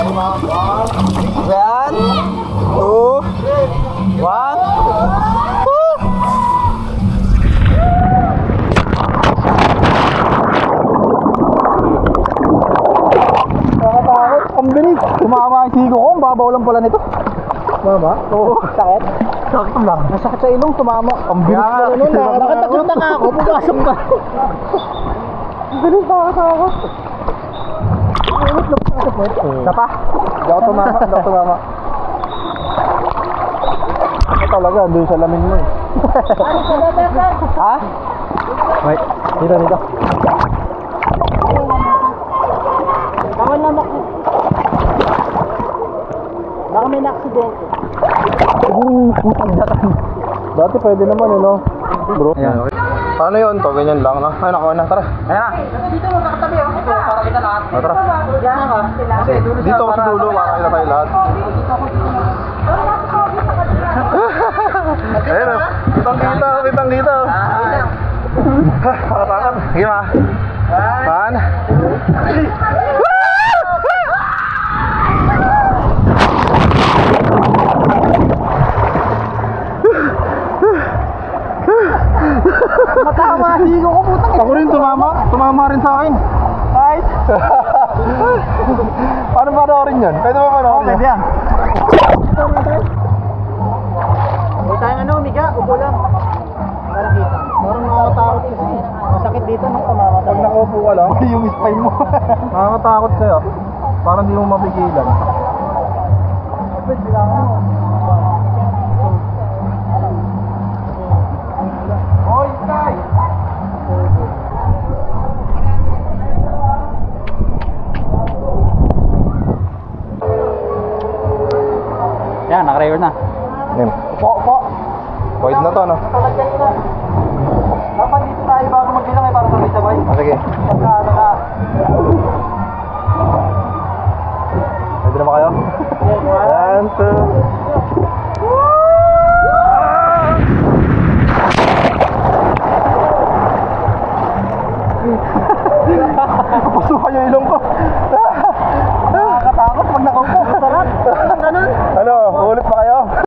Yan. 2, 1. Nakakatakot. Ang bilis. Tumama ang sigo ko. Ang babaw lang pala nito. Mama? Oo. Sakit? Sakit lang. Nasakit sa ilong. Tumama. Ang bilis pala nun. Nakatakot na nga ako. Pumasok na. Ang bilis. Nakakatakot. Sapa? Hindi ako tumama. Hindi ako tumama. Ako talaga. Doon sa lamin mo eh. Ha? Wait. Dito, dito. Baka naman. Baka may na-aksidente. Dati pwede naman yun, no? Bro. Ayan, okay. Ano yun to? Ganyan lang, no? Ay, nakuha na. Tara. Ayan na. Dito mo nakatabi, oh. Ito, para kita lahat. Tara. Diyan ka. Dito ako sa dulo, para kita tayo lahat. Ayan, oh. Kitang-kita, kitang-kita. Nakatakan. Sige, ma. Pan. Matama, higo ko putang. Ako rin tumama. Tumama rin sa akin. Right. Paano panoorin yun? Pwede ba panoorin? Pwede yan. May tayong ano, Miga, upo lang. Para kita. Parang nakakatakot kasi. Masakit dito nung tumama. Pag nakaupo ka lang, yung spine mo. Nakakatakot sa'yo. Parang di mo mapigilan. Pwede lang mo. Hoy, tay! Yan, naka-record na. Nim. Upo. Void na to, no? Dapat dito tayo bago magbilang para sabay-sabay. Sige. Pwede na ba kayo? 1, 2. Pasukan yung ilong ko.